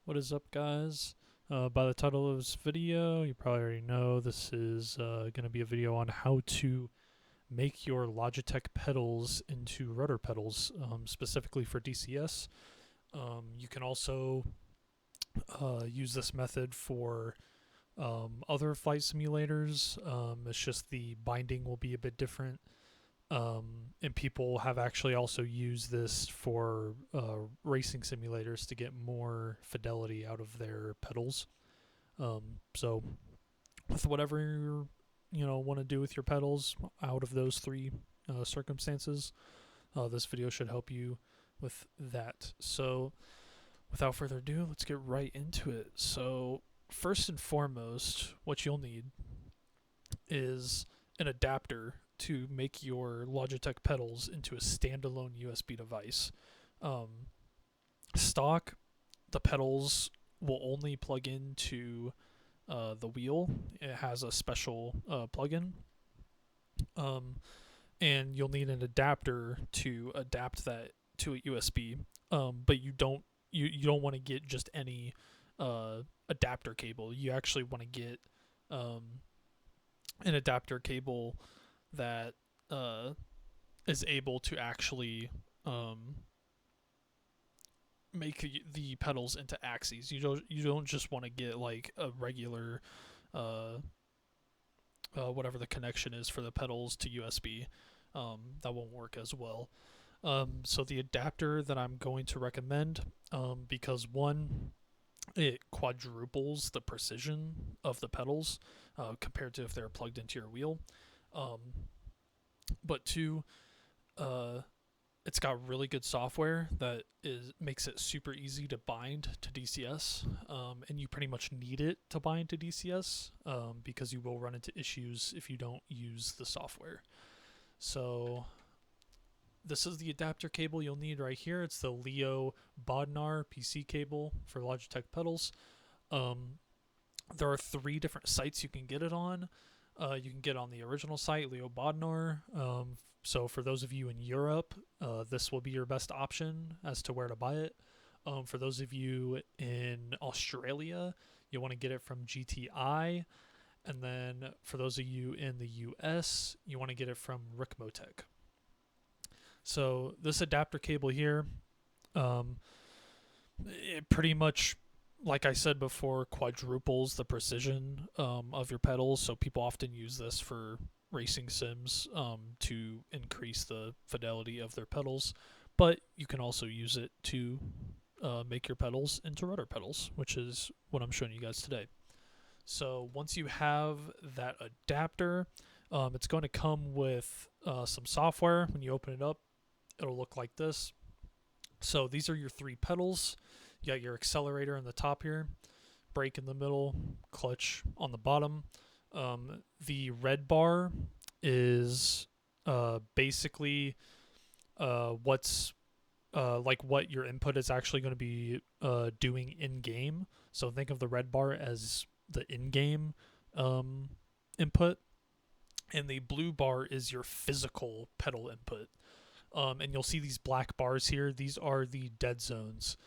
What is up, guys? By the title of this video, you probably already know this is going to be a video on how to make your Logitech pedals into rudder pedals, specifically for DCS. You can also use this method for other flight simulators. It's just the binding will be a bit different. And people have actually also used this for racing simulators to get more fidelity out of their pedals. So with whatever want to do with your pedals out of those three circumstances, this video should help you with that. So without further ado, let's get right into it. So first and foremost, what you'll need is an adapter to make your Logitech pedals into a standalone USB device. Stock, the pedals will only plug into the wheel. It has a special plug-in, and you'll need an adapter to adapt that to a USB. But you don't want to get just any adapter cable. You actually want to get an adapter cable that is able to actually make the pedals into axes. You don't just want to get like a regular whatever the connection is for the pedals to USB. That won't work as well. So the adapter that I'm going to recommend, because one, it quadruples the precision of the pedals compared to if they're plugged into your wheel. But two, it's got really good software that makes it super easy to bind to DCS, and you pretty much need it to bind to DCS because you will run into issues if you don't use the software. So this is the adapter cable you'll need right here. It's the Leo Bodnar PC cable for Logitech pedals. There are 3 different sites you can get it on. You can get on the original site, Leo Bodnar. So for those of you in Europe, this will be your best option as to where to buy it. For those of you in Australia, you'll want to get it from GTI. And then for those of you in the US, you want to get it from Ricmotech. So this adapter cable here, it pretty much, like I said before, quadruples the precision of your pedals. So people often use this for racing sims to increase the fidelity of their pedals. But you can also use it to make your pedals into rudder pedals, which is what I'm showing you guys today. So once you have that adapter, it's going to come with some software. When you open it up, it'll look like this. So these are your 3 pedals. You got your accelerator on the top here, brake in the middle, clutch on the bottom. The red bar is basically what's like what your input is actually going to be doing in game. So think of the red bar as the in-game input, and the blue bar is your physical pedal input. And you'll see these black bars here. These are the dead zones.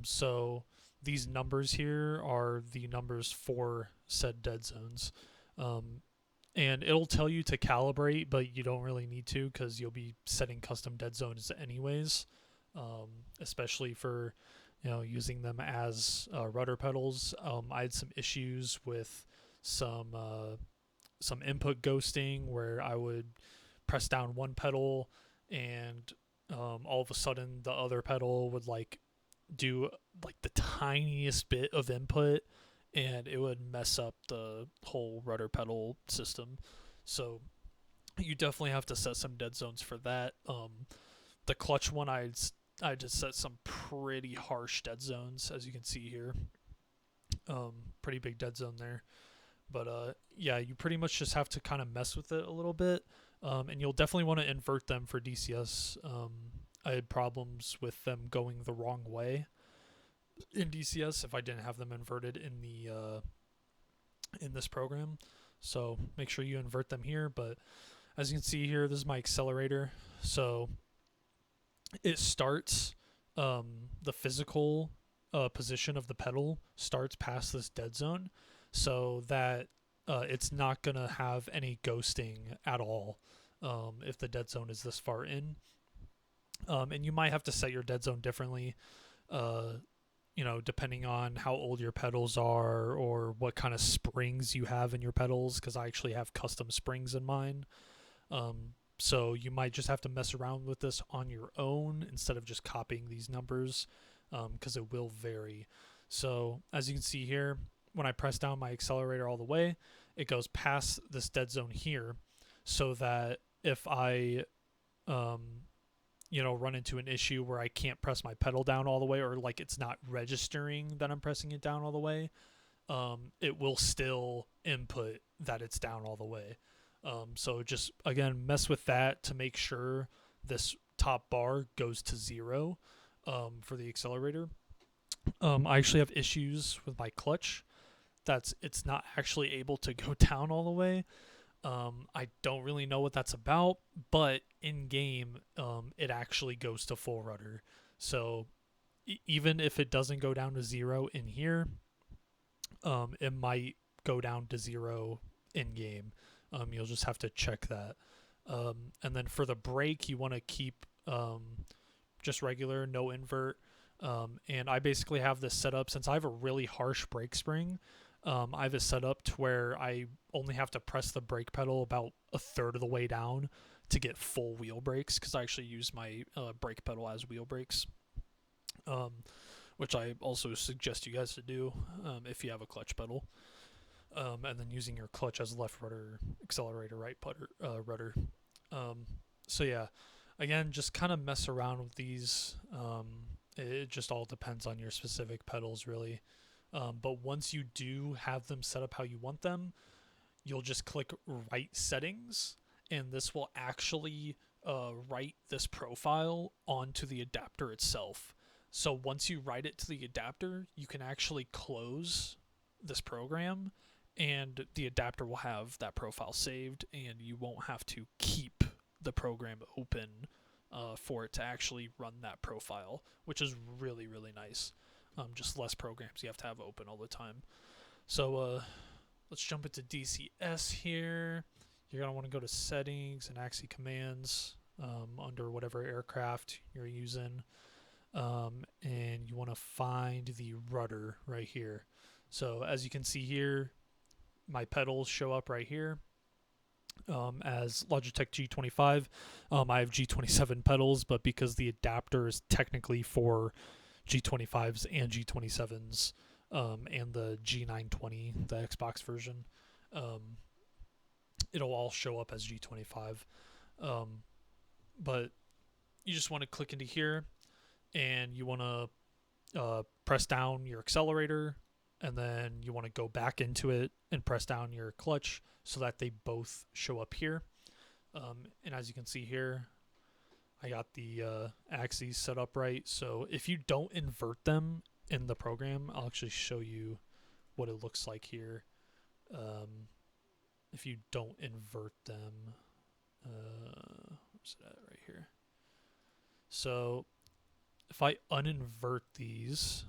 So these numbers here are the numbers for said dead zones. And it'll tell you to calibrate, but you don't really need to because you'll be setting custom dead zones anyways, especially for using them as rudder pedals. I had some issues with some input ghosting where I would press down one pedal and all of a sudden the other pedal would do the tiniest bit of input and it would mess up the whole rudder pedal system. So you definitely have to set some dead zones for that. The clutch one, I just set some pretty harsh dead zones, as you can see here. Pretty big dead zone there. But yeah, you pretty much just have to kind of mess with it a little bit. And you'll definitely want to invert them for DCS. I had problems with them going the wrong way in DCS if I didn't have them inverted in the in this program. So make sure you invert them here. But as you can see here, this is my accelerator. So it starts the physical position of the pedal starts past this dead zone, so that it's not going to have any ghosting at all if the dead zone is this far in. And you might have to set your dead zone differently, depending on how old your pedals are or what kind of springs you have in your pedals, because I actually have custom springs in mine. So you might just have to mess around with this on your own instead of just copying these numbers, because it will vary. So as you can see here, when I press down my accelerator all the way, it goes past this dead zone here, so that if I run into an issue where I can't press my pedal down all the way, or like it's not registering that I'm pressing it down all the way, it will still input that it's down all the way. So just, again, mess with that to make sure this top bar goes to 0 for the accelerator. I actually have issues with my clutch. It's not actually able to go down all the way. I don't really know what that's about, but in game, it actually goes to full rudder. So even if it doesn't go down to 0 in here, it might go down to 0 in game. You'll just have to check that. And then for the brake, you want to keep just regular, no invert. And I basically have this set up, since I have a really harsh brake spring. I have it set up to where I only have to press the brake pedal about a third of the way down to get full wheel brakes, because I actually use my brake pedal as wheel brakes, which I also suggest you guys to do if you have a clutch pedal. And then using your clutch as left rudder, accelerator right rudder. So yeah, again, just kind of mess around with these. It just all depends on your specific pedals, really. But once you do have them set up how you want them, you'll just click write settings, and this will actually write this profile onto the adapter itself. So once you write it to the adapter, you can actually close this program, and the adapter will have that profile saved, and you won't have to keep the program open for it to actually run that profile, which is really, really nice. Just less programs you have to have open all the time. So let's jump into DCS here. You're going to want to go to settings and AXI commands under whatever aircraft you're using. And you want to find the rudder right here. So as you can see here, my pedals show up right here as Logitech G25. I have G27 pedals, but because the adapter is technically for G25s and G27s and the G920, the Xbox version, it'll all show up as G25. But you just want to click into here, and you want to press down your accelerator, and then you want to go back into it and press down your clutch so that they both show up here. And as you can see here, I got the axes set up right. So if you don't invert them in the program, I'll actually show you what it looks like here. If you don't invert them, where's it at? Right here. So if I uninvert these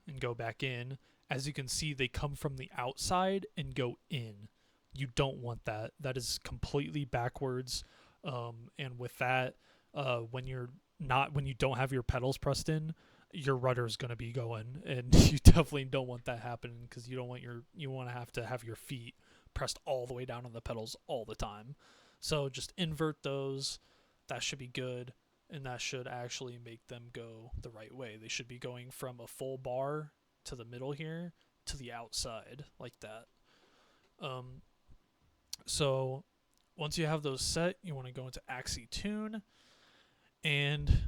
and go back in, as you can see, they come from the outside and go in. You don't want that. That is completely backwards. And with that, when you don't have your pedals pressed in, your rudder is going to be going, and you definitely don't want that happening, because you want to have your feet pressed all the way down on the pedals all the time. So just invert those. That should be good, and that should actually make them go the right way. They should be going from a full bar to the middle here to the outside like that. So once you have those set, you want to go into AXI Tune, and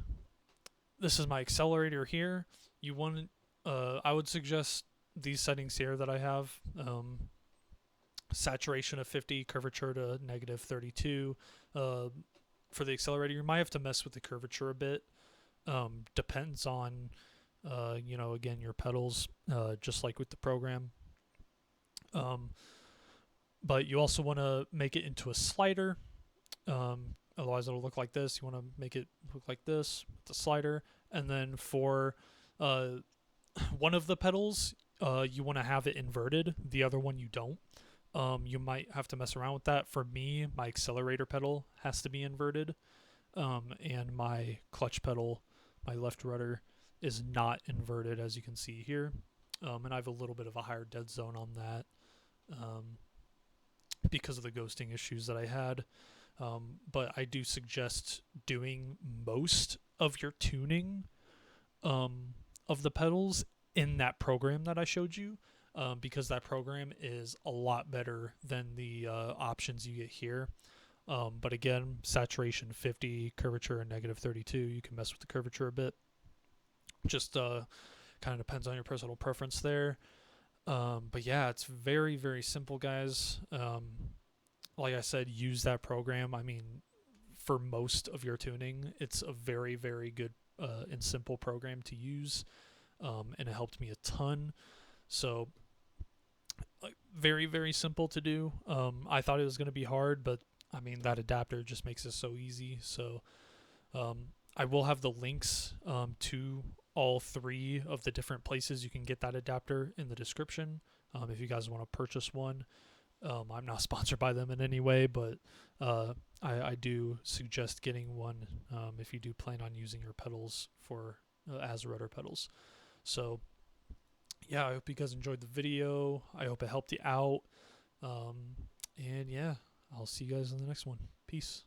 this is my accelerator here. You want I would suggest these settings here that I have. Saturation of 50, curvature to -32. For the accelerator, you might have to mess with the curvature a bit. Depends on again, your pedals, just like with the program. But you also want to make it into a slider. Otherwise it'll look like this. You want to make it look like this with the slider. And then for one of the pedals, you want to have it inverted. The other one you don't. You might have to mess around with that. For me, my accelerator pedal has to be inverted, and my clutch pedal, my left rudder, is not inverted, as you can see here. And I have a little bit of a higher dead zone on that, because of the ghosting issues that I had. But I do suggest doing most of your tuning, of the pedals in that program that I showed you, because that program is a lot better than the options you get here. But again, saturation 50, curvature negative 32. You can mess with the curvature a bit. Just kind of depends on your personal preference there. But yeah, it's very, very simple, guys. Like I said, use that program. I mean, for most of your tuning, it's a very, very good and simple program to use, and it helped me a ton. So, like, very, very simple to do. I thought it was going to be hard, but I mean, that adapter just makes it so easy. So, I will have the links to all three of the different places you can get that adapter in the description, if you guys want to purchase one. I'm not sponsored by them in any way, but I do suggest getting one, if you do plan on using your pedals for as rudder pedals. So yeah, I hope you guys enjoyed the video. I hope it helped you out. And yeah, I'll see you guys in the next one. Peace.